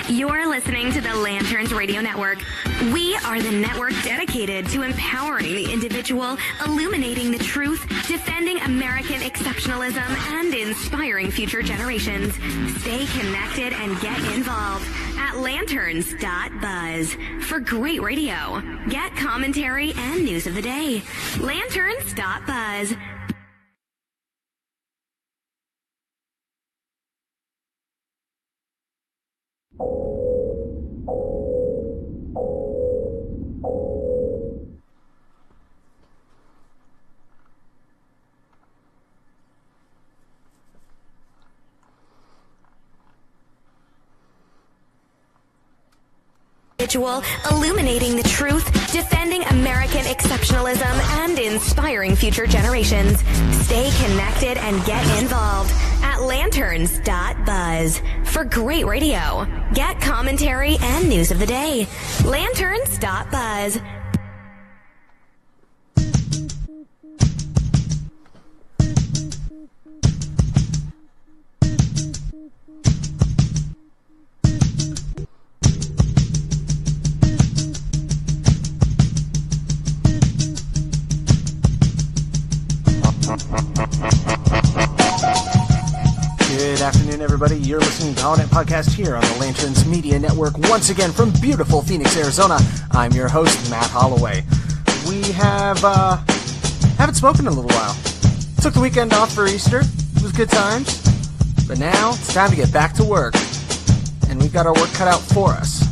You're listening to the Lanterns Radio Network. We are the network dedicated to empowering the individual, illuminating the truth, defending American exceptionalism, and inspiring future generations. Stay connected and get involved at lanterns.buzz for great radio. Get commentary and news of the day. Lanterns.buzz. Illuminating the truth, defending American exceptionalism, and inspiring future generations. Stay connected and get involved at lanterns.buzz for great radio. Get commentary and news of the day. Lanterns.buzz. Good afternoon, everybody. You're listening to HollowNet Podcast here on the Lanterns Media Network. Once again, from beautiful Phoenix, Arizona, I'm your host, Matt Holloway. We haven't spoken in a little while. Took the weekend off for Easter. It was good times. But now, it's time to get back to work. And we've got our work cut out for us.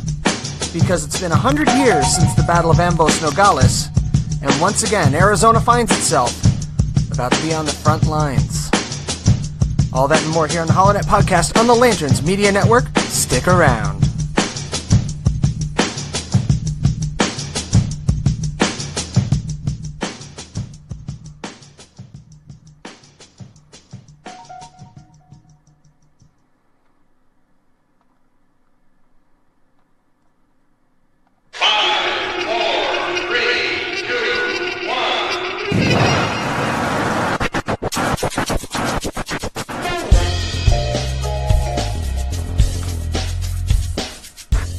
Because it's been 100 years since the Battle of Ambos Nogales. And once again, Arizona finds itself about to be on the front lines. All that and more here on the HollowNet Podcast on the Lanterns Media Network. Stick around.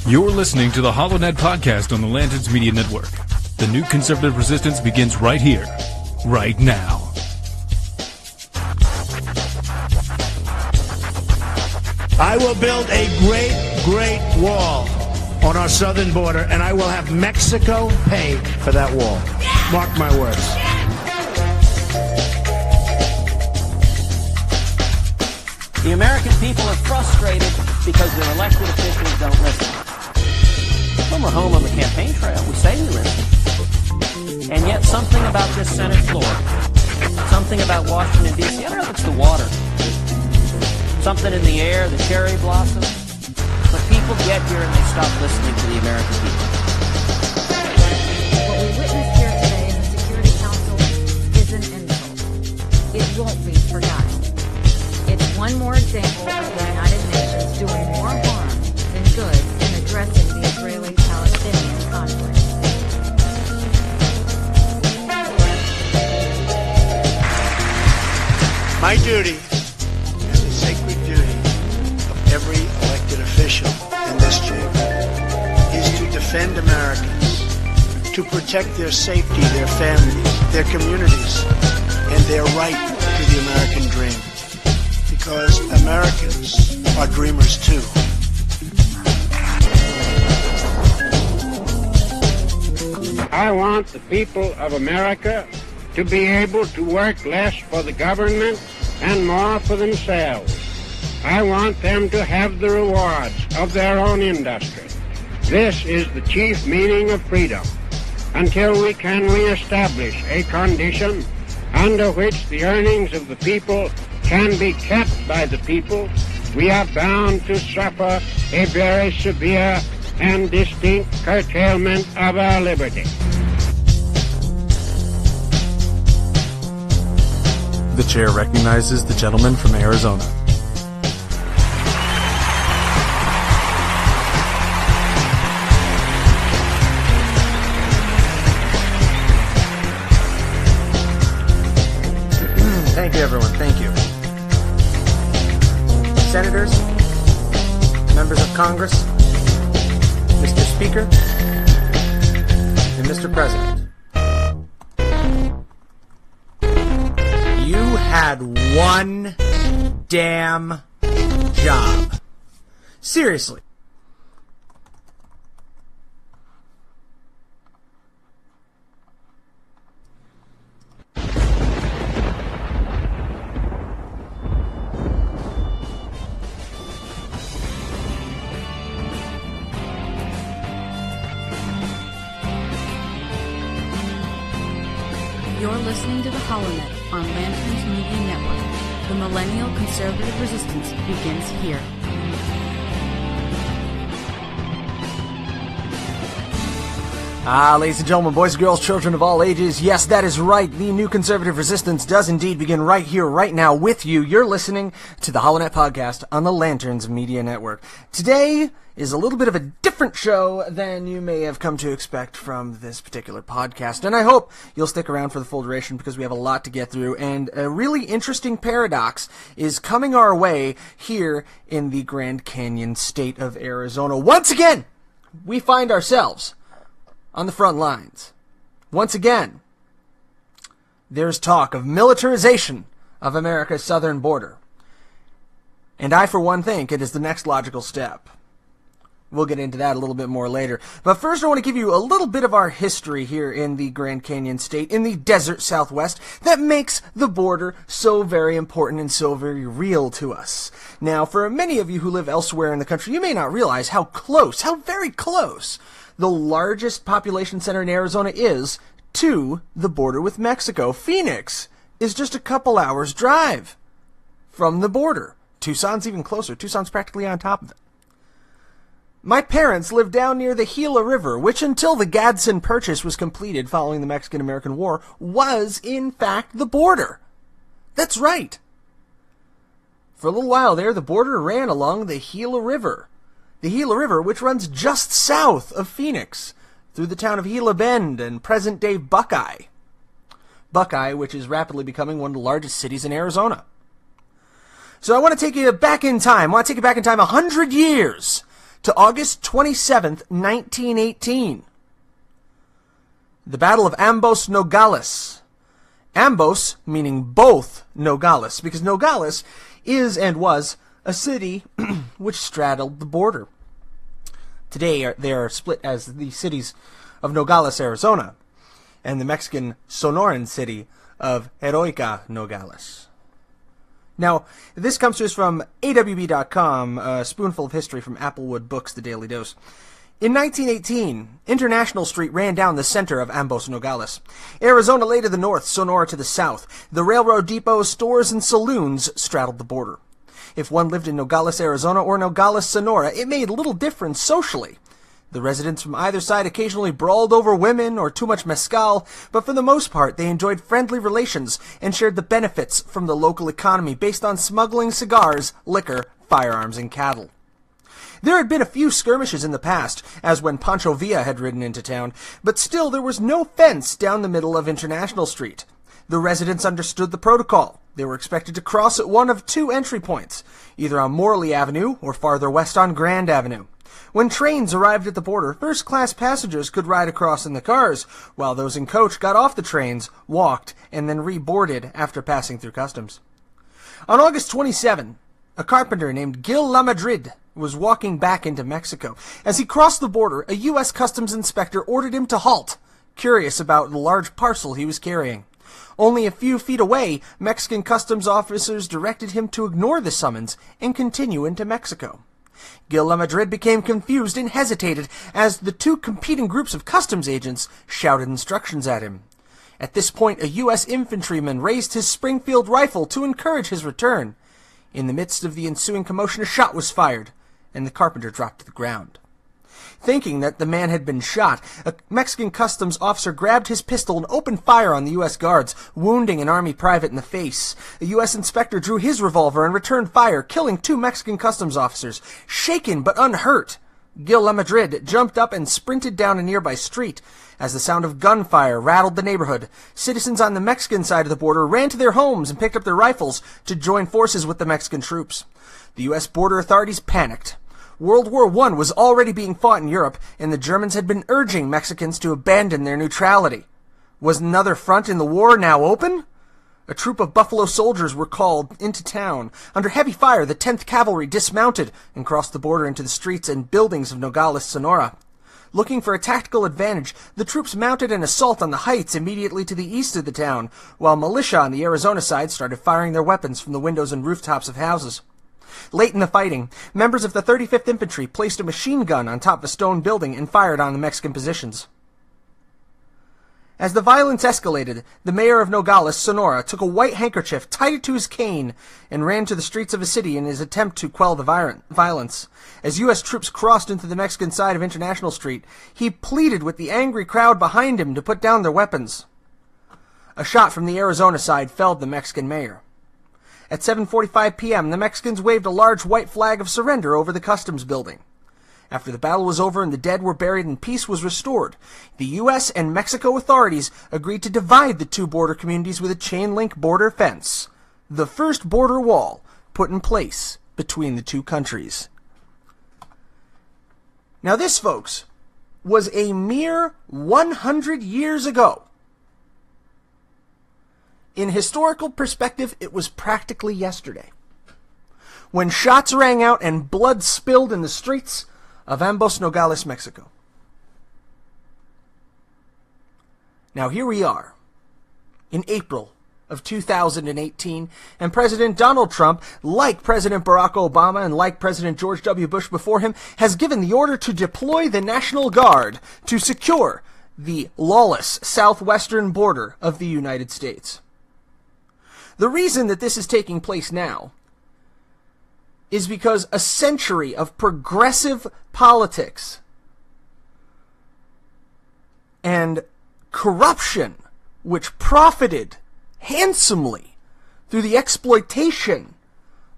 You're listening to the HollowNet Podcast on the Lanterns Media Network. The new conservative resistance begins right here, right now. I will build a great, great wall on our southern border, and I will have Mexico pay for that wall. Mark my words. The American people are frustrated because their elected officials don't listen. When we're home on the campaign trail, we say we listen. And yet something about this Senate floor, something about Washington, D.C., I don't know if it's the water, something in the air, the cherry blossoms, but people get here and they stop listening to the American people. What we witnessed here today in the Security Council is an insult. It won't be forgotten. It's one more example of the United Nations doing more harm than good in addressing the Israeli-Palestinian conflict. My duty, and the sacred duty of every elected official in this chamber, is to defend Americans, to protect their safety, their families, their communities, and their right to the American dream. Because Americans are dreamers too. I want the people of America to be able to work less for the government and more for themselves. I want them to have the rewards of their own industry. This is the chief meaning of freedom. Until we can reestablish a condition under which the earnings of the people can be kept by the people, we are bound to suffer a very severe and distinct curtailment of our liberty. The chair recognizes the gentleman from Arizona. Thank you, everyone. Thank you. Senators, members of Congress, Mr. Speaker, and Mr. President. You had one damn job. Seriously. You're listening to the HollowNet on Lanterns Media Network. The Millennial Conservative Resistance begins here. Ladies and gentlemen, boys and girls, children of all ages, yes, that is right. The new conservative resistance does indeed begin right here, right now with you. You're listening to the HollowNet podcast on the Lanterns Media Network. Today is a little bit of a different show than you may have come to expect from this particular podcast, and I hope you'll stick around for the full duration because we have a lot to get through, and a really interesting paradox is coming our way here in the Grand Canyon state of Arizona. Once again, we find ourselves on the front lines. Once again, there's talk of militarization of America's southern border. And I, for one, think it is the next logical step. We'll get into that a little bit more later. But first, I want to give you a little bit of our history here in the Grand Canyon state, in the desert Southwest, that makes the border so very important and so very real to us. Now, for many of you who live elsewhere in the country, you may not realize how close, how very close, the largest population center in Arizona is to the border with Mexico. Phoenix is just a couple hours drive from the border. Tucson's even closer. Tucson's practically on top of it. My parents lived down near the Gila River, which until the Gadsden Purchase was completed following the Mexican-American War, was in fact the border. That's right. For a little while there, the border ran along the Gila River. The Gila River, which runs just south of Phoenix, through the town of Gila Bend and present-day Buckeye. Buckeye, which is rapidly becoming one of the largest cities in Arizona. So I want to take you back in time. I want to take you back in time 100 years to August 27th, 1918. The Battle of Ambos Nogales. Ambos meaning both Nogales, because Nogales is and was a city which straddled the border. Today, they are split as the cities of Nogales, Arizona, and the Mexican Sonoran city of Heroica, Nogales. Now, this comes to us from AWB.com, a spoonful of history from Applewood Books, The Daily Dose. In 1918, International Street ran down the center of Ambos Nogales. Arizona lay to the north, Sonora to the south. The railroad depots, stores, and saloons straddled the border. If one lived in Nogales, Arizona, or Nogales, Sonora, it made little difference socially. The residents from either side occasionally brawled over women or too much mezcal, but for the most part they enjoyed friendly relations and shared the benefits from the local economy based on smuggling cigars, liquor, firearms, and cattle. There had been a few skirmishes in the past, as when Pancho Villa had ridden into town, but still there was no fence down the middle of International Street. The residents understood the protocol. They were expected to cross at one of two entry points, either on Morley Avenue or farther west on Grand Avenue. When trains arrived at the border, first-class passengers could ride across in the cars, while those in coach got off the trains, walked, and then reboarded after passing through customs. On August 27, a carpenter named Gil La Madrid was walking back into Mexico. As he crossed the border, a U.S. Customs inspector ordered him to halt, curious about the large parcel he was carrying. Only a few feet away, Mexican customs officers directed him to ignore the summons and continue into Mexico. Gil La Madrid became confused and hesitated as the two competing groups of customs agents shouted instructions at him. At this point, a U.S. infantryman raised his Springfield rifle to encourage his return. In the midst of the ensuing commotion, a shot was fired, and the carpenter dropped to the ground. Thinking that the man had been shot, a Mexican customs officer grabbed his pistol and opened fire on the U.S. guards, wounding an Army private in the face. A U.S. inspector drew his revolver and returned fire, killing two Mexican customs officers. Shaken but unhurt, Gil La Madrid jumped up and sprinted down a nearby street. As the sound of gunfire rattled the neighborhood, citizens on the Mexican side of the border ran to their homes and picked up their rifles to join forces with the Mexican troops. The U.S. border authorities panicked. World War I was already being fought in Europe, and the Germans had been urging Mexicans to abandon their neutrality. Was another front in the war now open? A troop of Buffalo soldiers were called into town. Under heavy fire, the 10th Cavalry dismounted and crossed the border into the streets and buildings of Nogales, Sonora. Looking for a tactical advantage, the troops mounted an assault on the heights immediately to the east of the town, while militia on the Arizona side started firing their weapons from the windows and rooftops of houses. Late in the fighting, members of the 35th Infantry placed a machine gun on top of a stone building and fired on the Mexican positions. As the violence escalated, the mayor of Nogales, Sonora, took a white handkerchief, tied it to his cane, and ran to the streets of the city in his attempt to quell the violence. As U.S. troops crossed into the Mexican side of International Street, he pleaded with the angry crowd behind him to put down their weapons. A shot from the Arizona side felled the Mexican mayor. At 7:45 p.m., the Mexicans waved a large white flag of surrender over the customs building. After the battle was over and the dead were buried and peace was restored, the U.S. and Mexico authorities agreed to divide the two border communities with a chain-link border fence, the first border wall put in place between the two countries. Now this, folks, was a mere 100 years ago. In historical perspective, it was practically yesterday, when shots rang out and blood spilled in the streets of Ambos Nogales, Mexico. Now here we are, in April of 2018, and President Donald Trump, like President Barack Obama and like President George W. Bush before him, has given the order to deploy the National Guard to secure the lawless southwestern border of the United States. The reason that this is taking place now is because a century of progressive politics and corruption, which profited handsomely through the exploitation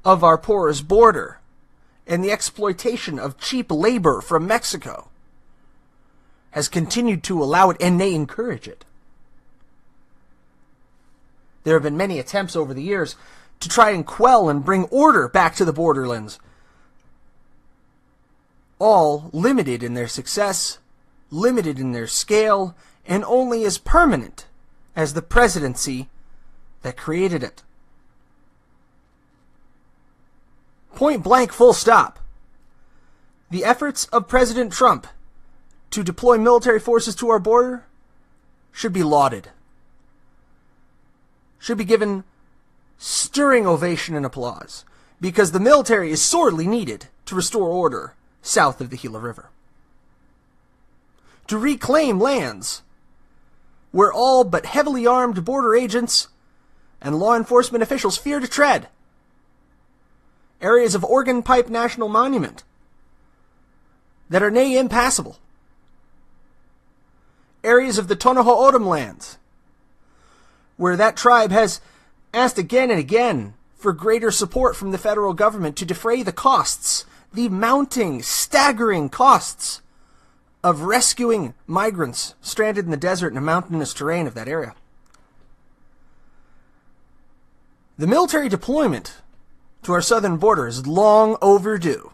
of our porous border and the exploitation of cheap labor from Mexico, has continued to allow it, and they encourage it. There have been many attempts over the years to try and quell and bring order back to the borderlands, all limited in their success, limited in their scale, and only as permanent as the presidency that created it. Point blank, full stop. The efforts of President Trump to deploy military forces to our border should be lauded, should be given stirring ovation and applause, because the military is sorely needed to restore order south of the Gila River. To reclaim lands where all but heavily armed border agents and law enforcement officials fear to tread. Areas of Organ Pipe National Monument that are nay impassable. Areas of the Tonoho O'odham lands where that tribe has asked again and again for greater support from the federal government to defray the costs, the mounting, staggering costs of rescuing migrants stranded in the desert and the mountainous terrain of that area. The military deployment to our southern border is long overdue,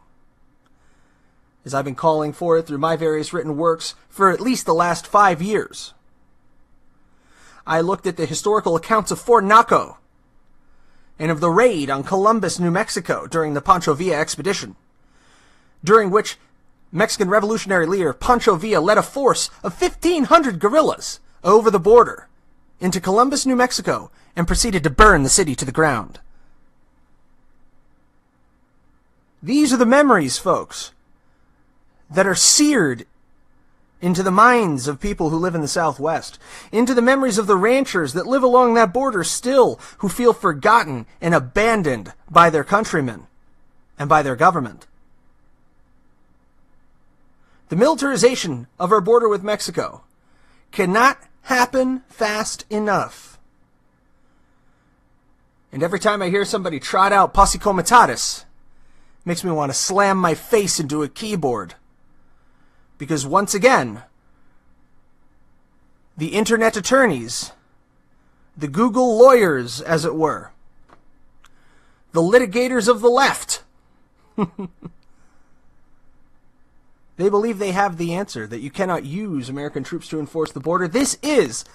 as I've been calling for it through my various written works for at least the last 5 years. I looked at the historical accounts of Fort Naco and of the raid on Columbus, New Mexico during the Pancho Villa expedition, during which Mexican revolutionary leader Pancho Villa led a force of 1,500 guerrillas over the border into Columbus, New Mexico, and proceeded to burn the city to the ground. These are the memories, folks, that are seared into the minds of people who live in the Southwest, into the memories of the ranchers that live along that border still, who feel forgotten and abandoned by their countrymen and by their government. The militarization of our border with Mexico cannot happen fast enough. And every time I hear somebody trot out posse comitatus, it makes me want to slam my face into a keyboard. Because once again, the internet attorneys, the Google lawyers, as it were, the litigators of the left, they believe they have the answer, that you cannot use American troops to enforce the border. This is,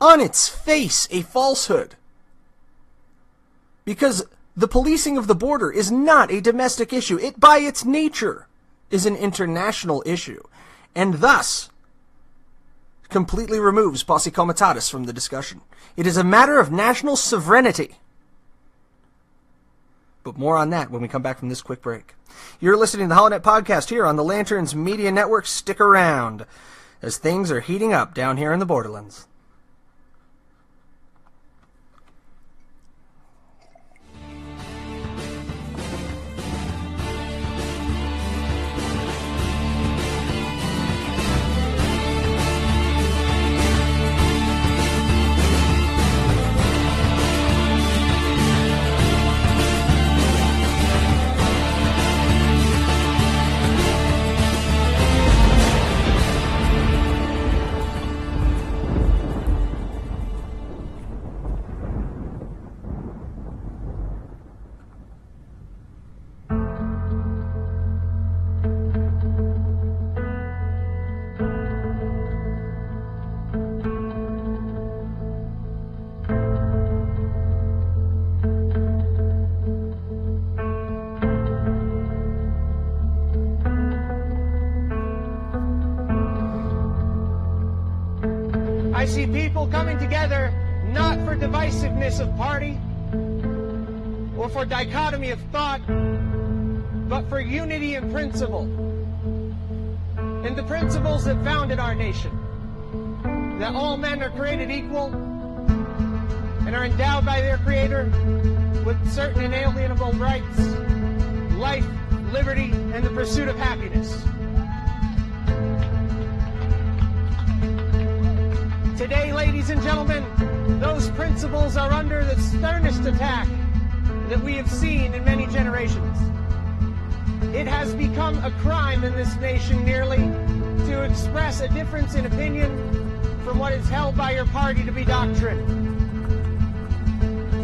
on its face, a falsehood. Because the policing of the border is not a domestic issue. It, by its nature, is an international issue, and thus completely removes posse comitatus from the discussion. It is a matter of national sovereignty. But more on that when we come back from this quick break. You're listening to the HollowNet podcast here on the Lanterns Media Network. Stick around, as things are heating up down here in the borderlands. I see people coming together not for divisiveness of party or for dichotomy of thought, but for unity in principle. And the principles that founded our nation, that all men are created equal and are endowed by their Creator with certain inalienable rights, life, liberty, and the pursuit of happiness. Today, ladies and gentlemen, those principles are under the sternest attack that we have seen in many generations. It has become a crime in this nation nearly to express a difference in opinion from what is held by your party to be doctrine,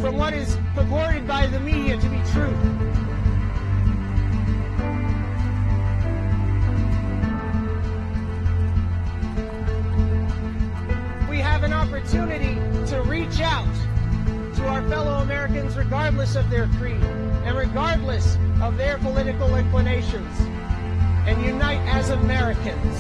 from what is purported by the media to be truth. We have an opportunity to reach out to our fellow Americans regardless of their creed and regardless of their political inclinations, and unite as Americans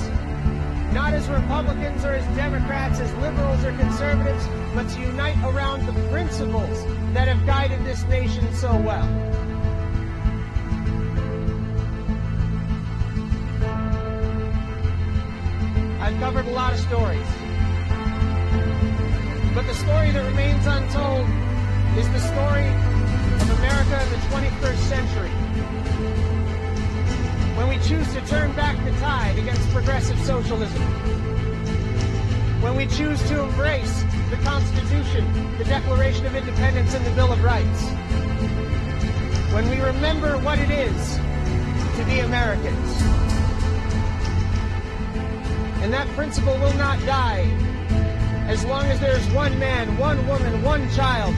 not as Republicans or as Democrats, as liberals or conservatives, but to unite around the principles that have guided this nation so well. I've covered a lot of stories, but the story that remains untold is the story of America in the 21st century, when we choose to turn back the tide against progressive socialism, when we choose to embrace the Constitution, the Declaration of Independence, and the Bill of Rights, when we remember what it is to be Americans. And that principle will not die as long as there's one man, one woman, one child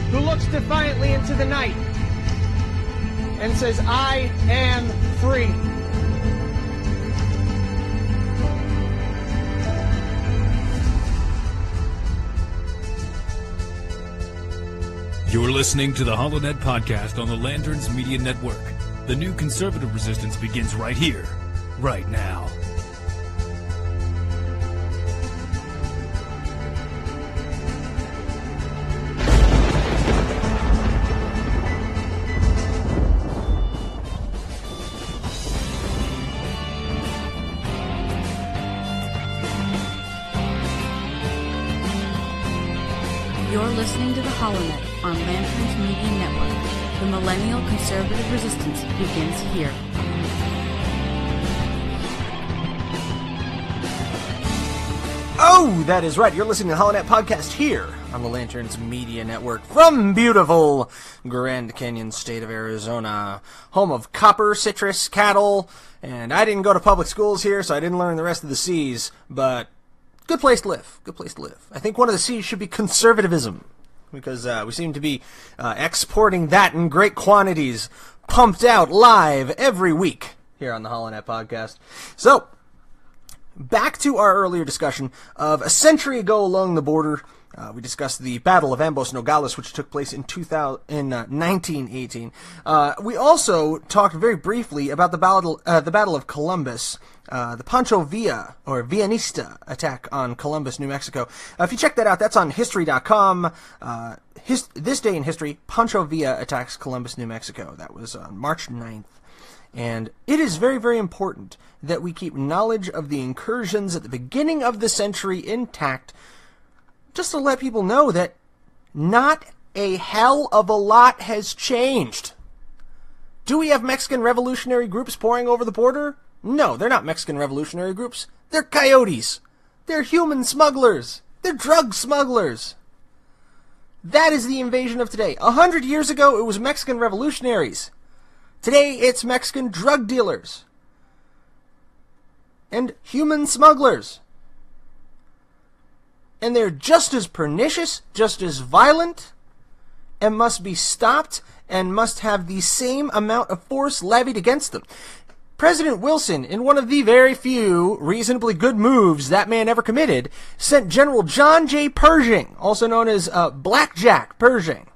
who looks defiantly into the night and says, I am free. You're listening to the HollowNet podcast on the Lanterns Media Network. The new conservative resistance begins right here, right now. You're listening to the HollowNet on Lanterns Media Network. The Millennial Conservative Resistance begins here. Oh, that is right. You're listening to the HollowNet podcast here on the Lanterns Media Network from beautiful Grand Canyon state of Arizona, home of copper, citrus, cattle, and I didn't go to public schools here, so I didn't learn the rest of the C's, but good place to live. Good place to live. I think one of the C's should be conservatism, because we seem to be exporting that in great quantities, pumped out live every week here on the HollowNet podcast. So, back to our earlier discussion of a century ago along the border. We discussed the Battle of Ambos Nogales, which took place in 1918. We also talked very briefly about the Battle of Columbus, the Pancho Villa, or Villanista attack on Columbus, New Mexico. If you check that out, that's on History.com. This day in history, Pancho Villa attacks Columbus, New Mexico. That was on March 9th. And it is very, very important that we keep knowledge of the incursions at the beginning of the century intact, just to let people know that not a hell of a lot has changed. Do we have Mexican revolutionary groups pouring over the border? No, they're not Mexican revolutionary groups. They're coyotes. They're human smugglers. They're drug smugglers. That is the invasion of today. 100 years ago, it was Mexican revolutionaries. Today, it's Mexican drug dealers and human smugglers. And they're just as pernicious, just as violent, and must be stopped and must have the same amount of force levied against them. President Wilson, in one of the very few reasonably good moves that man ever committed, sent General John J. Pershing, also known as Blackjack Pershing,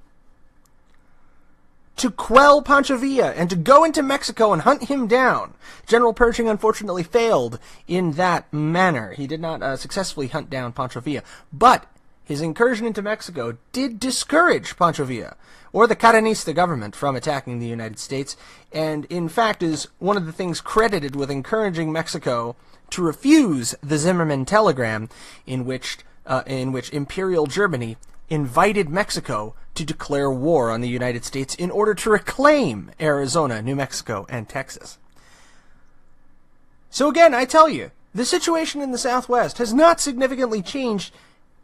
to quell Pancho Villa and to go into Mexico and hunt him down. General Pershing unfortunately failed in that manner. He did not successfully hunt down Pancho Villa, but his incursion into Mexico did discourage Pancho Villa, or the Carranista government, from attacking the United States, and in fact is one of the things credited with encouraging Mexico to refuse the Zimmerman telegram, in which Imperial Germany invited Mexico to declare war on the United States in order to reclaim Arizona, New Mexico, and Texas. So again, I tell you, the situation in the Southwest has not significantly changed,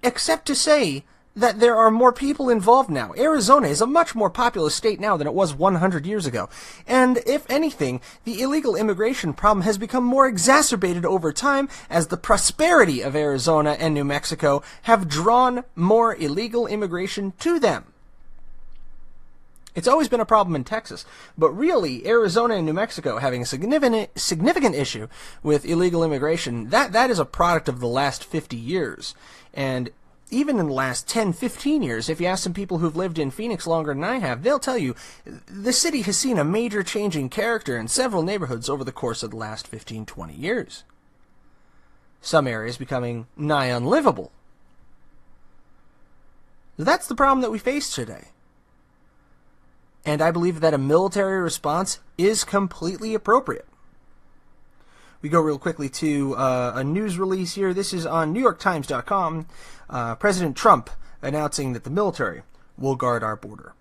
except to say that there are more people involved now. Arizona is a much more populous state now than it was 100 years ago. And if anything, the illegal immigration problem has become more exacerbated over time as the prosperity of Arizona and New Mexico have drawn more illegal immigration to them. It's always been a problem in Texas, but really, Arizona and New Mexico having a significant issue with illegal immigration, that is a product of the last 50 years. And even in the last 10, 15 years, if you ask some people who've lived in Phoenix longer than I have, they'll tell you the city has seen a major change in character in several neighborhoods over the course of the last 15, 20 years. some areas becoming nigh unlivable. That's the problem that we face today. And I believe that a military response is completely appropriate. We go real quickly to a news release here. This is on NewYorkTimes.com. President Trump announcing that the military will guard our border.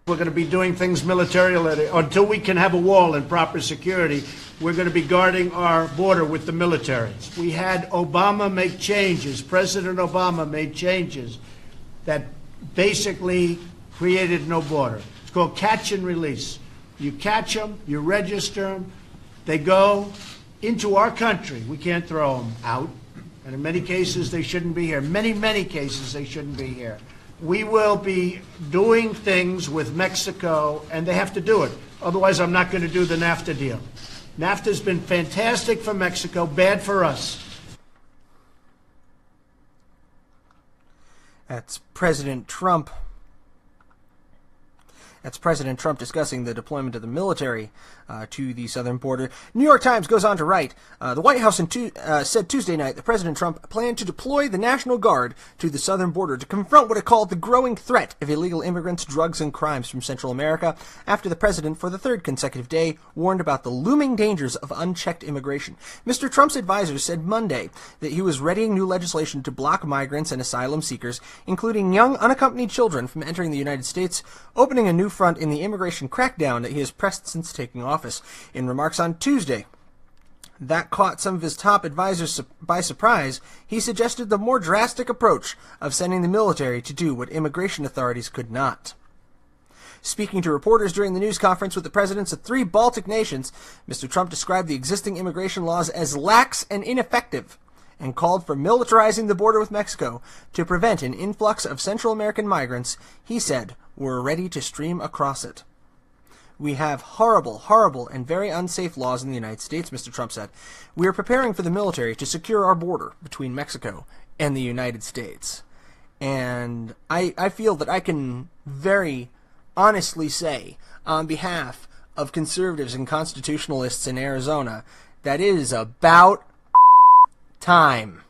We're going to be doing things militarily until we can have a wall and proper security. We're going to be guarding our border with the military. We had Obama make changes. President Obama made changes that basically created no border. It's called catch and release. You catch them, you register them, they go into our country. We can't throw them out. And in many cases, they shouldn't be here. Many cases, they shouldn't be here. We will be doing things with Mexico, and they have to do it. Otherwise, I'm not going to do the NAFTA deal. NAFTA's been fantastic for Mexico, bad for us. That's President Trump. That's President Trump discussing the deployment of the military to the southern border. New York Times goes on to write, the White House said Tuesday night that President Trump planned to deploy the National Guard to the southern border to confront what it called the growing threat of illegal immigrants, drugs, and crimes from Central America, after the president, for the third consecutive day, warned about the looming dangers of unchecked immigration. Mr. Trump's advisors said Monday that he was readying new legislation to block migrants and asylum seekers, including young unaccompanied children, from entering the United States, opening a new front in the immigration crackdown that he has pressed since taking office. In remarks on Tuesday that caught some of his top advisors by surprise, he suggested the more drastic approach of sending the military to do what immigration authorities could not. Speaking to reporters during the news conference with the presidents of 3 Baltic nations, Mr. Trump described the existing immigration laws as lax and ineffective, and called for militarizing the border with Mexico to prevent an influx of Central American migrants he said were ready to stream across it. We have horrible, and very unsafe laws in the United States, Mr. Trump said. We are preparing for the military to secure our border between Mexico and the United States. And I feel that I can very honestly say, on behalf of conservatives and constitutionalists in Arizona, that it is about time.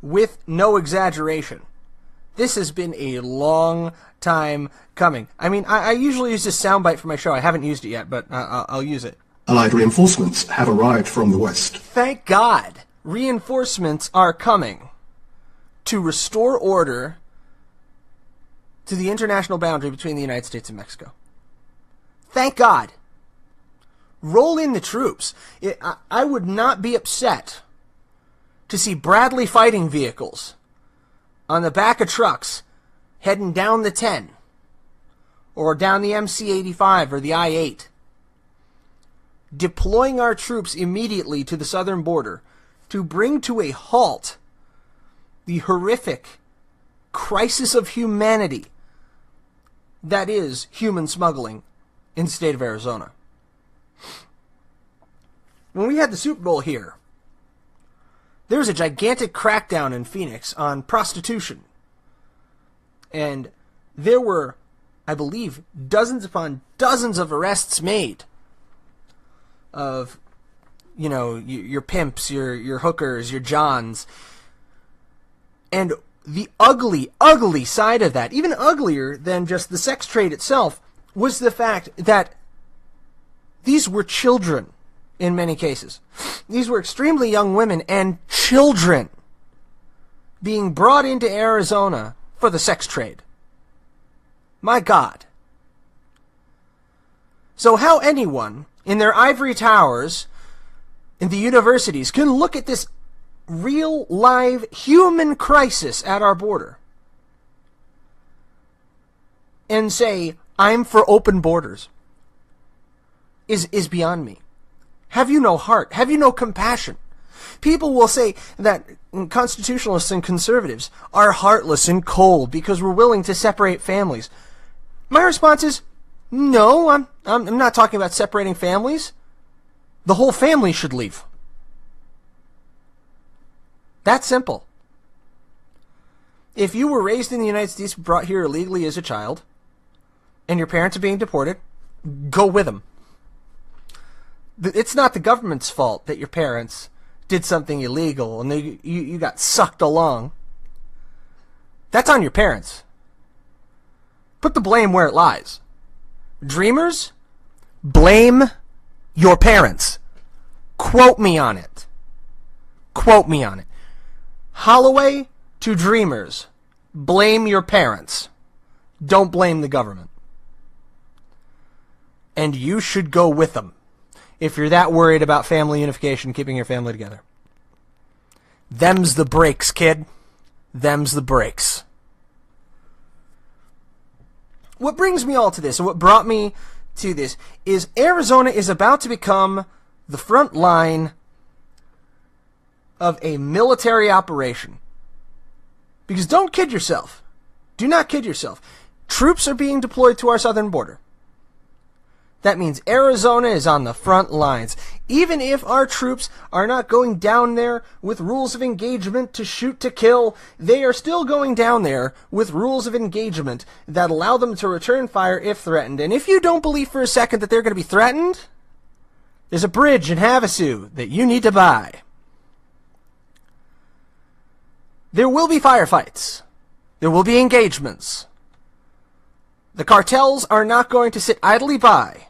With no exaggeration. This has been a long time coming. I mean, I usually use this soundbite for my show. I haven't used it yet, but I'll use it. Allied reinforcements have arrived from the west. Thank God reinforcements are coming to restore order to the international boundary between the United States and Mexico. Thank God. Roll in the troops. I would not be upset to see Bradley fighting vehicles on the back of trucks heading down the 10 or down the MC-85 or the I-8, deploying our troops immediately to the southern border to bring to a halt the horrific crisis of humanity that is human smuggling in the state of Arizona. When we had the Super Bowl here, there was a gigantic crackdown in Phoenix on prostitution. And there were, I believe, dozens upon dozens of arrests made of, you know, your pimps, your hookers, your johns. And the ugly, ugly side of that, even uglier than just the sex trade itself, was the fact that these were children. In many cases, these were extremely young women and children being brought into Arizona for the sex trade. My God. So how anyone in their ivory towers in the universities can look at this real, live, human crisis at our border and say, I'm for open borders, is beyond me. Have you no heart? Have you no compassion? People will say that constitutionalists and conservatives are heartless and cold because we're willing to separate families. My response is, no, I'm not talking about separating families. The whole family should leave. That's simple. If you were raised in the United States, brought here illegally as a child, and your parents are being deported, go with them. It's not the government's fault that your parents did something illegal and you got sucked along. That's on your parents. Put the blame where it lies. Dreamers, blame your parents. Quote me on it. Quote me on it. Holloway to dreamers, blame your parents. Don't blame the government. And you should go with them if you're that worried about family unification, keeping your family together. Them's the breaks, kid. Them's the breaks. What brings me all to this, and what brought me to this, is Arizona is about to become the front line of a military operation. Because don't kid yourself. Do not kid yourself. Troops are being deployed to our southern border. That means Arizona is on the front lines. Even if our troops are not going down there with rules of engagement to shoot to kill, they are still going down there with rules of engagement that allow them to return fire if threatened. And if you don't believe for a second that they're going to be threatened, there's a bridge in Havasu that you need to buy. There will be firefights. There will be engagements. The cartels are not going to sit idly by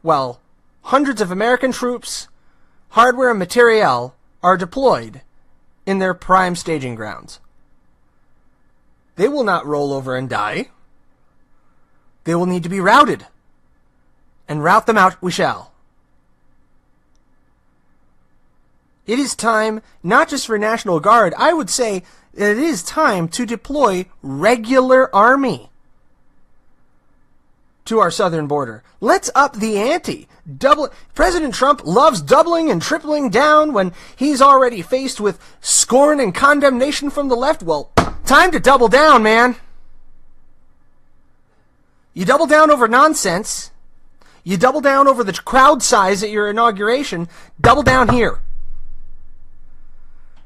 while hundreds of American troops, hardware and materiel are deployed in their prime staging grounds. They will not roll over and die. They will need to be routed. And rout them out we shall. It is time, not just for National Guard, I would say that it is time to deploy regular army to our southern border. Let's up the ante. President Trump loves doubling and tripling down when he's already faced with scorn and condemnation from the left. Well, time to double down, man. You double down over nonsense. You double down over the crowd size at your inauguration. Double down here.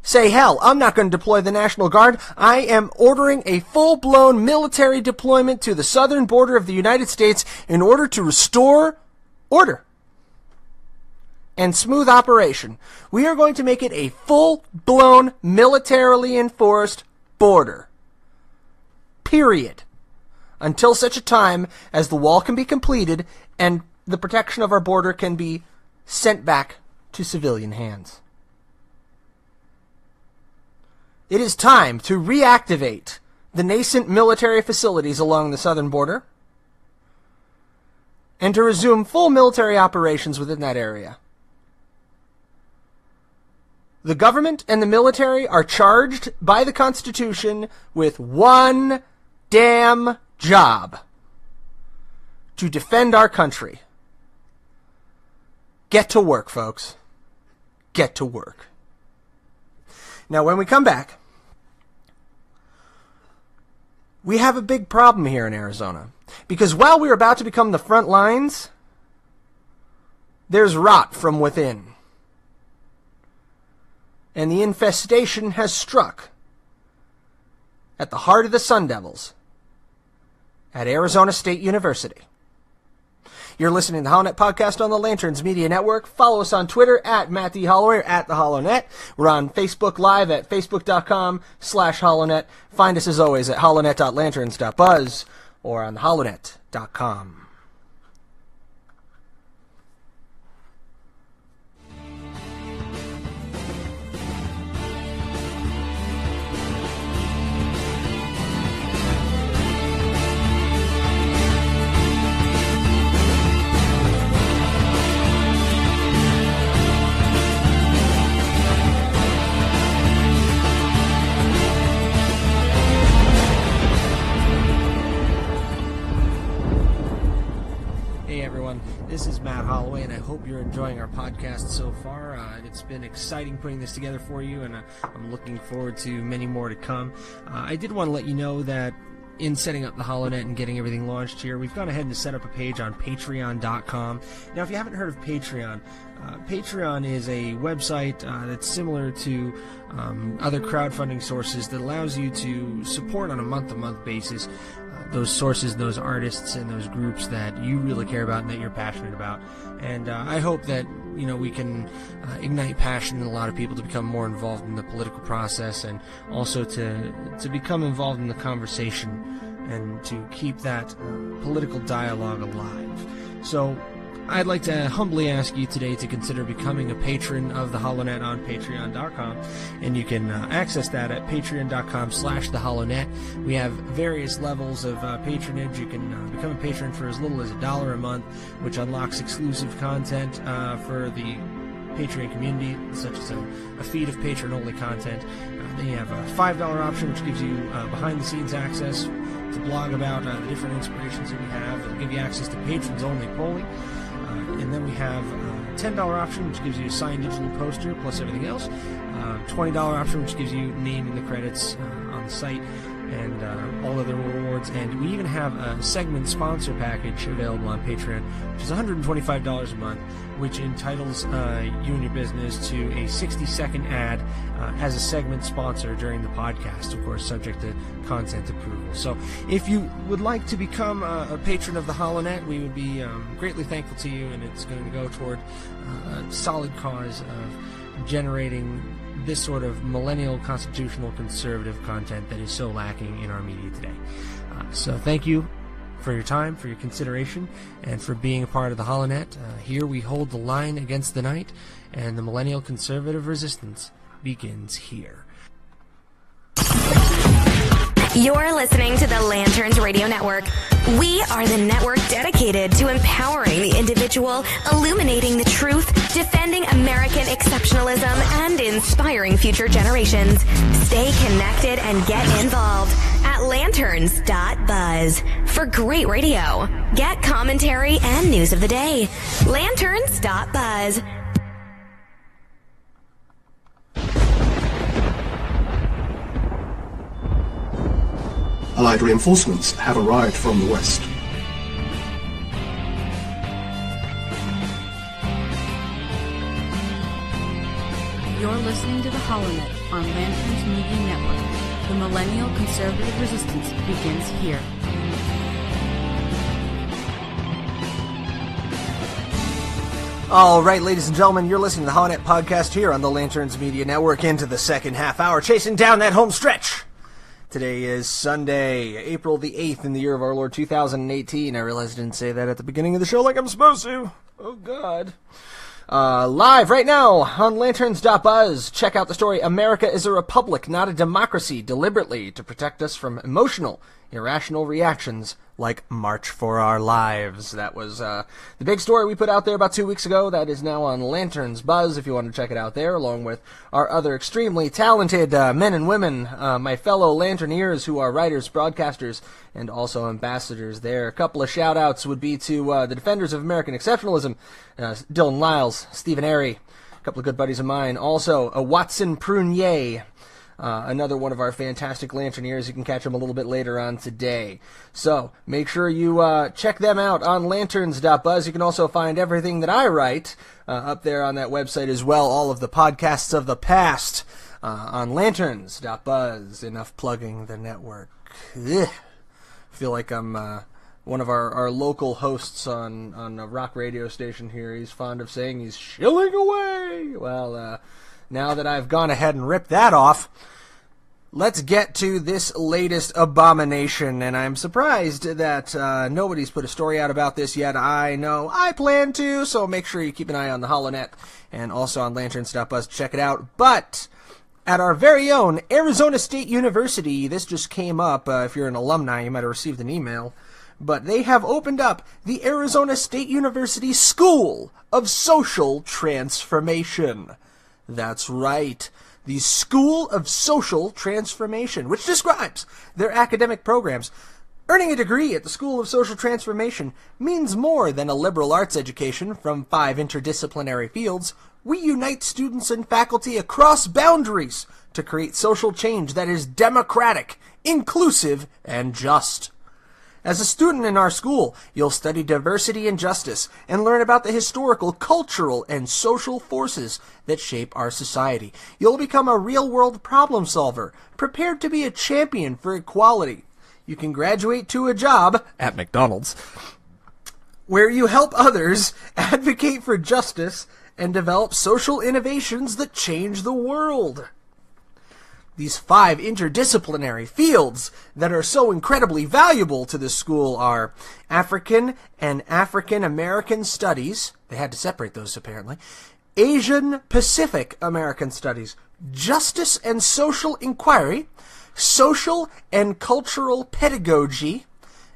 Say, hell, I'm not going to deploy the National Guard. I am ordering a full-blown military deployment to the southern border of the United States in order to restore order and smooth operation. We are going to make it a full-blown militarily enforced border. Period. Until such a time as the wall can be completed and the protection of our border can be sent back to civilian hands. It is time to reactivate the nascent military facilities along the southern border and to resume full military operations within that area. The government and the military are charged by the Constitution with one damn job: to defend our country. Get to work, folks. Get to work. Now, when we come back, we have a big problem here in Arizona. Because while we're about to become the front lines, there's rot from within. And the infestation has struck at the heart of the Sun Devils at Arizona State University. You're listening to the HollowNet podcast on the Lanterns Media Network. Follow us on Twitter at Matt D. Holloway or at the HollowNet. We're on Facebook Live at facebook.com/HollowNet. Find us as always at hollownet.lanterns.buzz or on thehollownet.com. This is Matt Holloway, and I hope you're enjoying our podcast so far. It's been exciting putting this together for you, and I'm looking forward to many more to come. I did want to let you know that in setting up the HollowNet and getting everything launched here, we've gone ahead and set up a page on Patreon.com. Now, if you haven't heard of Patreon, Patreon is a website that's similar to other crowdfunding sources that allows you to support on a month-to-month basis those sources, those artists, and those groups that you really care about and that you're passionate about. And I hope that we can ignite passion in a lot of people to become more involved in the political process, and also to become involved in the conversation and to keep that political dialogue alive. So I'd like to humbly ask you today to consider becoming a patron of the HollowNet on Patreon.com, and you can access that at Patreon.com/theHollowNet. We have various levels of patronage. You can become a patron for as little as $1 a month, which unlocks exclusive content for the Patreon community, such as a feed of patron-only content. Then you have a $5 option, which gives you behind-the-scenes access to blog about the different inspirations that we have. It'll give you access to patrons-only polling. And then we have a $10 option, which gives you a signed digital poster plus everything else. $20 option, which gives you name in the credits on the site, and all other rewards. And we even have a segment sponsor package available on Patreon, which is $125 a month, which entitles you and your business to a 60-second ad as a segment sponsor during the podcast, of course, subject to content approval. So if you would like to become a patron of the HollowNet, we would be greatly thankful to you, and it's going to go toward a solid cause of generating this sort of millennial constitutional conservative content that is so lacking in our media today. So thank you for your time, for your consideration, and for being a part of the HollowNet. Here we hold the line against the night, and the millennial conservative resistance begins here. You're listening to the Lanterns Radio Network. We are the network dedicated to empowering the individual, illuminating the truth, defending American exceptionalism, and inspiring future generations. Stay connected and get involved at lanterns.buzz for great radio. Get commentary and news of the day. Lanterns.buzz. Allied reinforcements have arrived from the west. You're listening to the HollowNet on Lanterns Media Network. The millennial conservative resistance begins here. All right, ladies and gentlemen, you're listening to the HollowNet podcast here on the Lanterns Media Network, into the second half hour, chasing down that home stretch. Today is Sunday, April the 8th in the year of our Lord 2018. I realize I didn't say that at the beginning of the show like I'm supposed to. Oh, God. Live right now on lanterns.buzz. Check out the story, America is a Republic, not a Democracy, deliberately to protect us from emotional, irrational reactions like March for Our Lives. That was the big story we put out there about 2 weeks ago. That is now on Lanterns Buzz if you want to check it out there, along with our other extremely talented men and women, my fellow Lanterneers who are writers, broadcasters, and also ambassadors there. A couple of shout-outs would be to the defenders of American exceptionalism, Dylan Lyles, Stephen Airy, a couple of good buddies of mine. Also, Watson Prunier, another one of our fantastic Lanterneers. You can catch them a little bit later on today. So make sure you check them out on lanterns.buzz. You can also find everything that I write up there on that website as well. All of the podcasts of the past on lanterns.buzz. Enough plugging the network. Ugh. I feel like I'm one of our local hosts on a rock radio station here. He's fond of saying he's shilling away. Well, now that I've gone ahead and ripped that off, let's get to this latest abomination, and I'm surprised that nobody's put a story out about this yet. I know I plan to, so make sure you keep an eye on the HollowNet and also on lanterns.buzz to check it out. But at our very own Arizona State University, this just came up. If you're an alumni, you might have received an email. But they have opened up the Arizona State University School of Social Transformation. That's right, the School of Social Transformation, which describes their academic programs. Earning a degree at the School of Social Transformation means more than a liberal arts education from 5 interdisciplinary fields. We unite students and faculty across boundaries to create social change that is democratic, inclusive, and just. As a student in our school, you'll study diversity and justice and learn about the historical, cultural, and social forces that shape our society. You'll become a real-world problem solver, prepared to be a champion for equality. you can graduate to a job at McDonald's where you help others, advocate for justice, and develop social innovations that change the world. These 5 interdisciplinary fields that are so incredibly valuable to the school are African and African American Studies. They had to separate those, apparently. Asian Pacific American Studies, Justice and Social Inquiry, Social and Cultural Pedagogy,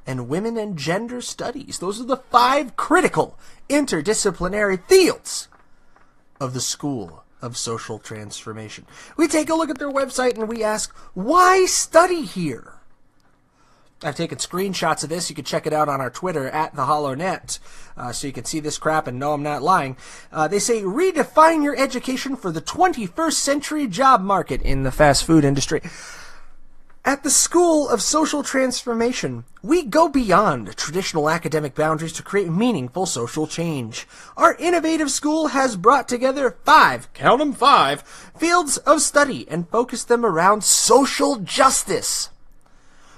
and Women and Gender Studies. Those are the 5 critical interdisciplinary fields of the School of Social Transformation. We take a look at their website and we ask, why study here? I've taken screenshots of this. You can check it out on our Twitter at the HollowNet, so you can see this crap and know I'm not lying. They say, redefine your education for the 21st century job market in the fast food industry. At the School of Social Transformation, we go beyond traditional academic boundaries to create meaningful social change. Our innovative school has brought together 5, count 'em 5, fields of study and focused them around social justice.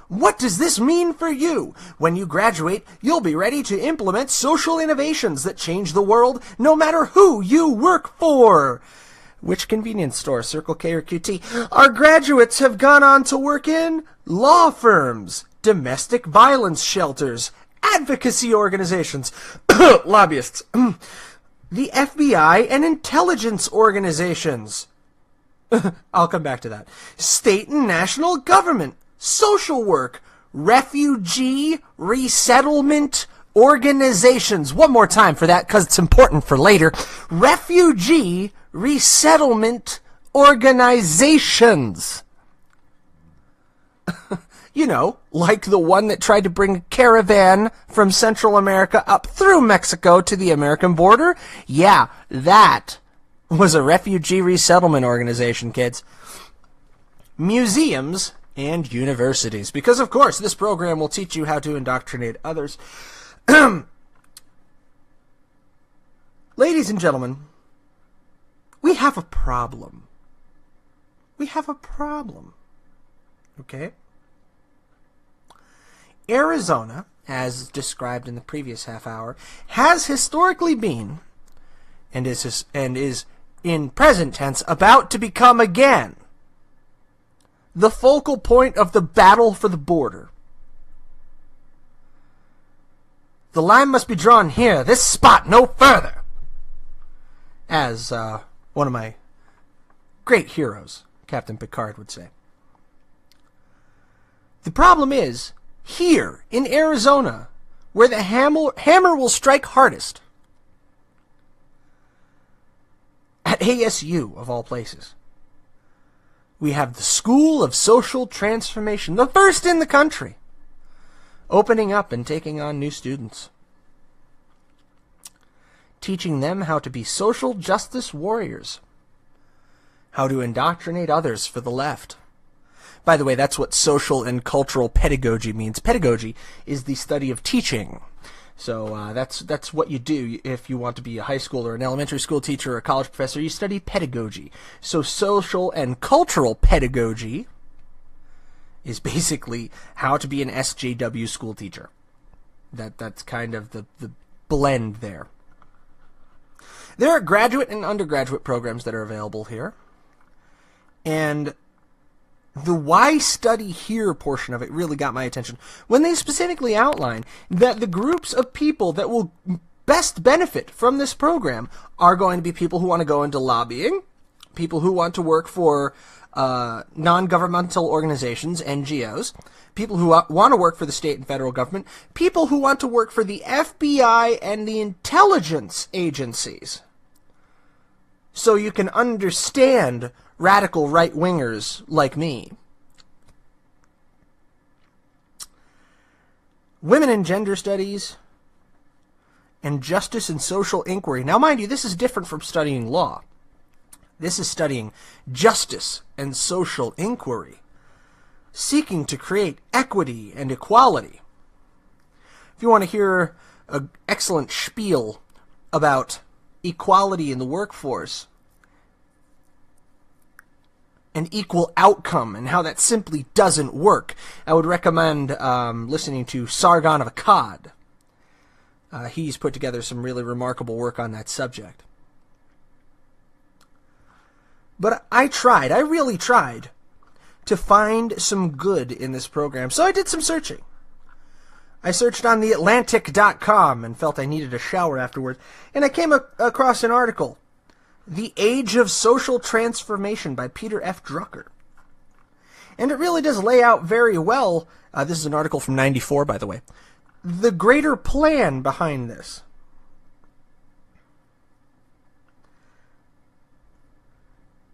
What does this mean for you? When you graduate, you'll be ready to implement social innovations that change the world, no matter who you work for. Which convenience store, Circle K or QT? Our graduates have gone on to work in law firms, domestic violence shelters, advocacy organizations, lobbyists, the FBI and intelligence organizations. I'll come back to that. State and national government, social work, refugee resettlement organizations. One more time for that because it's important for later. Refugee resettlement organizations. You know, like the one that tried to bring a caravan from Central America up through Mexico to the American border. Yeah, that was a refugee resettlement organization, kids. Museums and universities. Because, of course, this program will teach you how to indoctrinate others. Ladies and gentlemen, we have a problem. We have a problem. Okay? Arizona, as described in the previous half hour, has historically been, and is in present tense about to become again, the focal point of the battle for the border. The line must be drawn here, this spot, no further. As one of my great heroes, Captain Picard, would say. The problem is, here in Arizona, where the hammer will strike hardest, at ASU, of all places, we have the School of Social Transformation, the first in the country, opening up and taking on new students, teaching them how to be social justice warriors, how to indoctrinate others for the left. By the way, that's what social and cultural pedagogy means. Pedagogy is the study of teaching. So that's what you do if you want to be a high school or an elementary school teacher or a college professor. You study pedagogy. So social and cultural pedagogy is basically how to be an SJW school teacher. That's kind of the blend there. There are graduate and undergraduate programs that are available here. And the why study here portion of it really got my attention when they specifically outline that the groups of people that will best benefit from this program are going to be people who want to go into lobbying, people who want to work for non-governmental organizations, NGOs, people who want to work for the state and federal government, people who want to work for the FBI and the intelligence agencies. So you can understand radical right-wingers like me. Women and Gender Studies and Justice and Social Inquiry. Now, mind you, this is different from studying law. This is studying justice and social inquiry, seeking to create equity and equality. If you want to hear an excellent spiel about equality in the workforce, an equal outcome and how that simply doesn't work, I would recommend listening to Sargon of Akkad. He's put together some really remarkable work on that subject. But I really tried to find some good in this program, so I did some searching. I searched on theatlantic.com and felt I needed a shower afterwards, and I came across an article, The Age of Social Transformation by Peter F. Drucker. And it really does lay out very well, this is an article from '94, by the way, the greater plan behind this.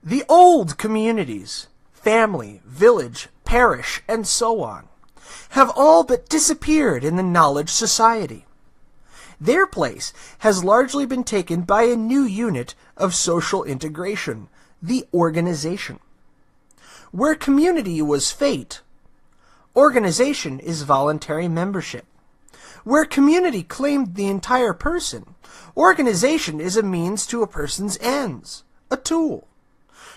The old communities, family, village, parish, and so on, have all but disappeared in the knowledge society. Their place has largely been taken by a new unit of social integration, the organization. Where community was fate, organization is voluntary membership. Where community claimed the entire person, organization is a means to a person's ends, a tool.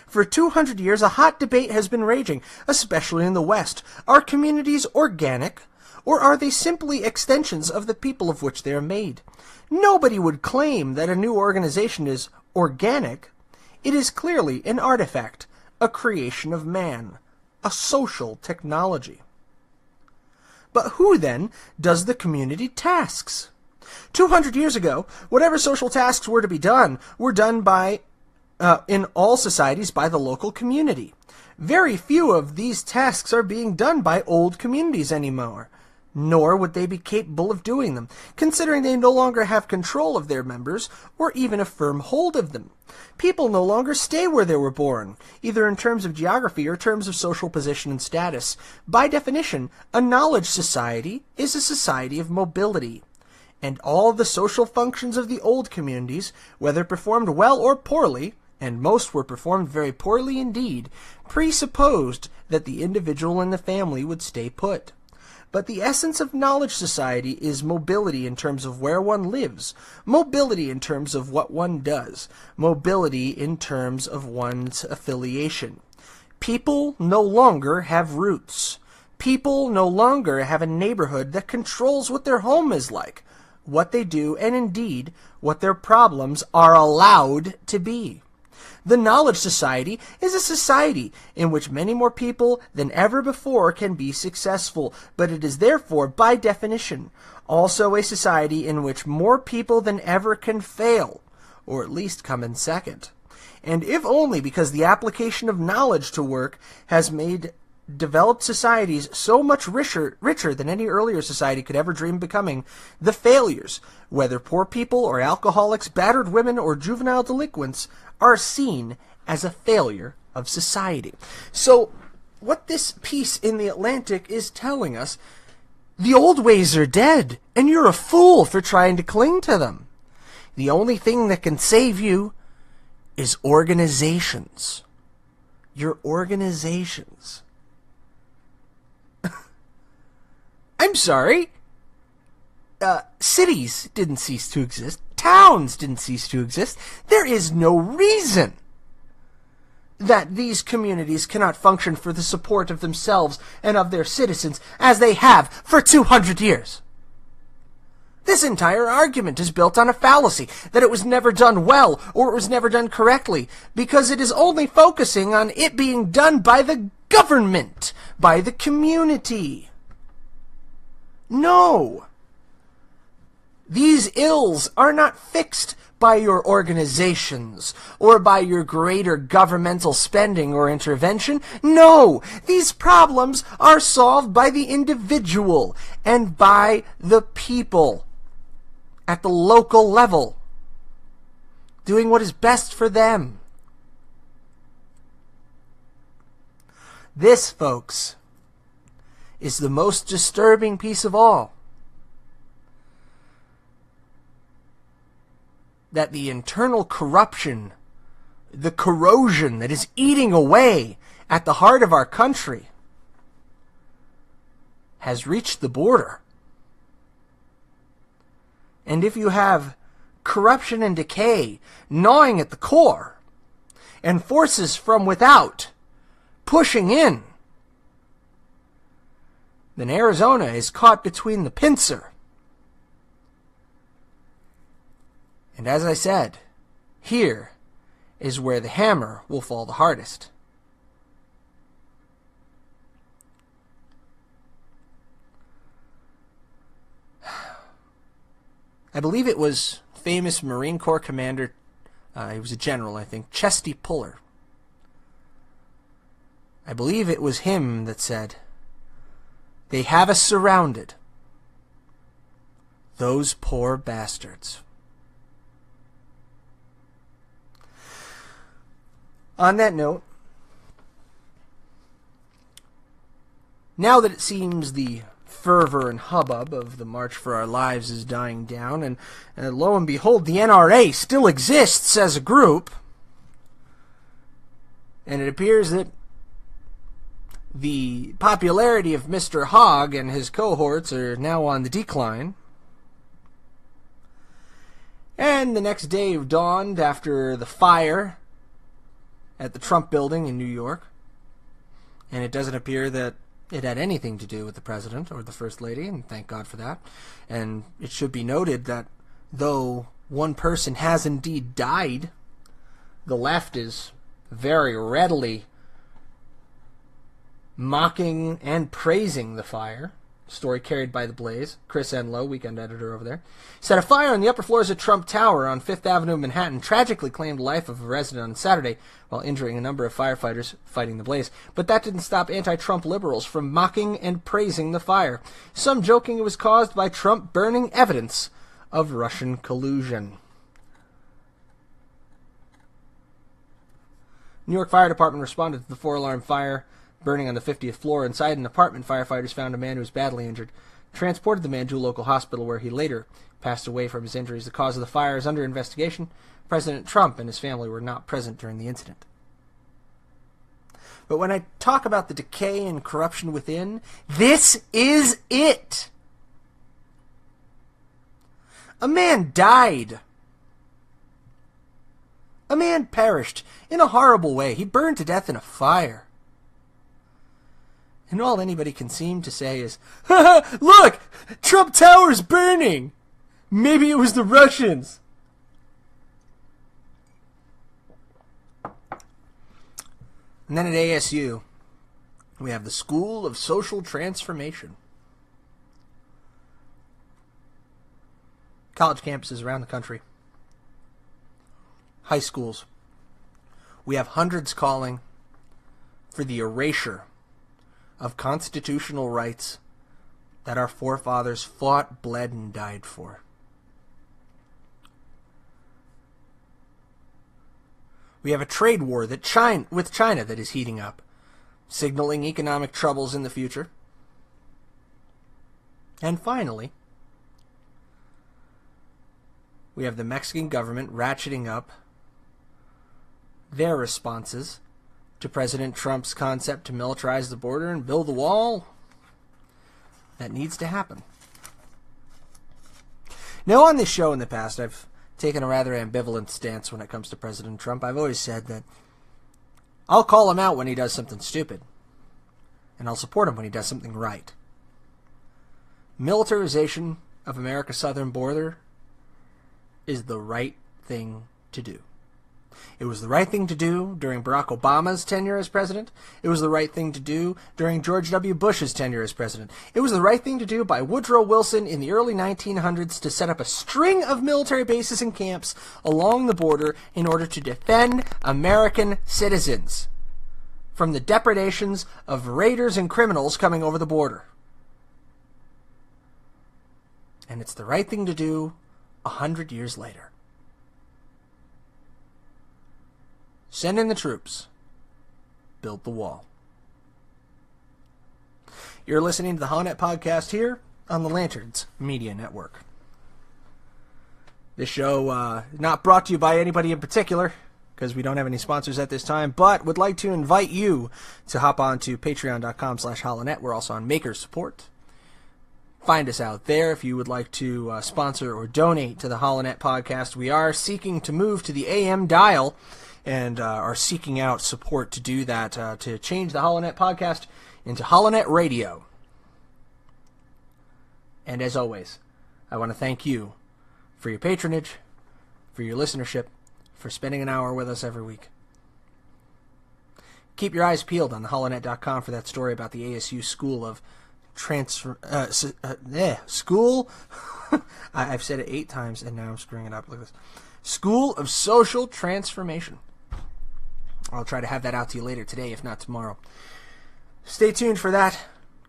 For 200 years, a hot debate has been raging, especially in the West. Are communities organic, or are they simply extensions of the people of which they are made? Nobody would claim that a new organization is organic. It is clearly an artifact, a creation of man, a social technology. But who, then, does the community tasks? 200 years ago, whatever social tasks were to be done were done by in all societies by the local community. Very few of these tasks are being done by old communities anymore, nor would they be capable of doing them, considering they no longer have control of their members or even a firm hold of them. People no longer stay where they were born, either in terms of geography or terms of social position and status. By definition, a knowledge society is a society of mobility, and all the social functions of the old communities, whether performed well or poorly, and most were performed very poorly indeed, presupposed that the individual and the family would stay put. But the essence of knowledge society is mobility in terms of where one lives, mobility in terms of what one does, mobility in terms of one's affiliation. People no longer have roots. People no longer have a neighborhood that controls what their home is like, what they do, and indeed what their problems are allowed to be. The knowledge society is a society in which many more people than ever before can be successful, but it is therefore, by definition, also a society in which more people than ever can fail, or at least come in second. And if only because the application of knowledge to work has made developed societies so much richer than any earlier society could ever dream becoming, the failures, whether poor people or alcoholics, battered women or juvenile delinquents, are seen as a failure of society. So, what this piece in The Atlantic is telling us, the old ways are dead, and you're a fool for trying to cling to them. The only thing that can save you is organizations. Your organizations. I'm sorry. Cities didn't cease to exist. Towns didn't cease to exist. There is no reason that these communities cannot function for the support of themselves and of their citizens as they have for 200 years. This entire argument is built on a fallacy that it was never done well or it was never done correctly, because it is only focusing on it being done by the government, by the community. No. These ills are not fixed by your organizations or by your greater governmental spending or intervention. No, these problems are solved by the individual and by the people at the local level, doing what is best for them. This, folks, is the most disturbing piece of all. That the internal corruption, the corrosion that is eating away at the heart of our country has reached the border. And if you have corruption and decay gnawing at the core, and forces from without pushing in, then Arizona is caught between the pincer. And as I said, here is where the hammer will fall the hardest. I believe it was famous Marine Corps commander, he was a general, I think, Chesty Puller. I believe it was him that said, "They have us surrounded. Those poor bastards." On that note, now that it seems the fervor and hubbub of the March for Our Lives is dying down, and lo and behold, the NRA still exists as a group, and it appears that the popularity of Mr. Hogg and his cohorts are now on the decline. And the next day dawned after the fire at the Trump building in New York, and it doesn't appear that it had anything to do with the president or the first lady, and thank God for that. And it should be noted that though one person has indeed died, the left is very readily mocking and praising the fire. Story carried by The Blaze. Chris Enlow, weekend editor over there, said a fire on the upper floors of Trump Tower on 5th Avenue, Manhattan, tragically claimed the life of a resident on Saturday while injuring a number of firefighters fighting the blaze. But that didn't stop anti-Trump liberals from mocking and praising the fire, some joking it was caused by Trump burning evidence of Russian collusion. New York Fire Department responded to the 4-alarm fire burning on the 50th floor. Inside an apartment, firefighters found a man who was badly injured, transported the man to a local hospital where he later passed away from his injuries. The cause of the fire is under investigation. President Trump and his family were not present during the incident. But when I talk about the decay and corruption within, this is it. A man died. A man perished in a horrible way. He burned to death in a fire. And all anybody can seem to say is, "Look! Trump Tower's burning! Maybe it was the Russians!" And then at ASU, we have the School of Social Transformation. College campuses around the country. High schools. We have hundreds calling for the erasure of constitutional rights that our forefathers fought, bled, and died for. We have a trade war with China that is heating up, signaling economic troubles in the future. And finally, we have the Mexican government ratcheting up their responses to President Trump's concept to militarize the border and build the wall. That needs to happen. Now, on this show in the past, I've taken a rather ambivalent stance when it comes to President Trump. I've always said that I'll call him out when he does something stupid, and I'll support him when he does something right. Militarization of America's southern border is the right thing to do. It was the right thing to do during Barack Obama's tenure as president. It was the right thing to do during George W. Bush's tenure as president. It was the right thing to do by Woodrow Wilson in the early 1900s to set up a string of military bases and camps along the border in order to defend American citizens from the depredations of raiders and criminals coming over the border. And it's the right thing to do 100 years later. Send in the troops. Build the wall. You're listening to the HollowNet podcast here on the Lanterns Media Network. This show not brought to you by anybody in particular, because we don't have any sponsors at this time, but would like to invite you to hop on to patreon.com/HollowNet. We're also on Maker Support. Find us out there if you would like to sponsor or donate to the HollowNet podcast. We are seeking to move to the AM dial and are seeking out support to do that, to change the HollowNet podcast into HollowNet Radio. And as always, I want to thank you for your patronage, for your listenership, for spending an hour with us every week. Keep your eyes peeled on thehollownet.com for that story about the ASU School of School. I've said it 8 times and now I'm screwing it up. Look at this. School of Social Transformation. I'll try to have that out to you later today, if not tomorrow. Stay tuned for that.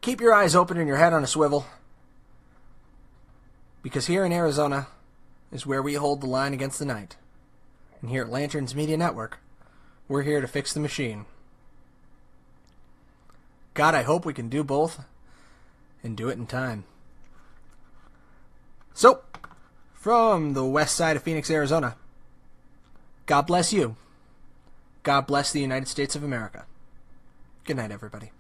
Keep your eyes open and your head on a swivel. Because here in Arizona is where we hold the line against the night. And here at Lanterns Media Network, we're here to fix the machine. God, I hope we can do both and do it in time. So, from the west side of Phoenix, Arizona, God bless you. God bless the United States of America. Good night, everybody.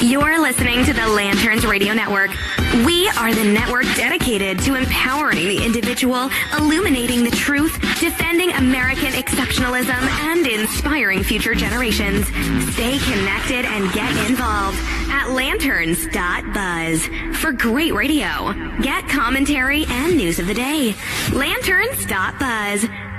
You're listening to the Lanterns Radio Network. We are the network dedicated to empowering the individual, illuminating the truth, defending American exceptionalism, and inspiring future generations. Stay connected and get involved at lanterns.buzz for great radio. Get commentary and news of the day. Lanterns.buzz.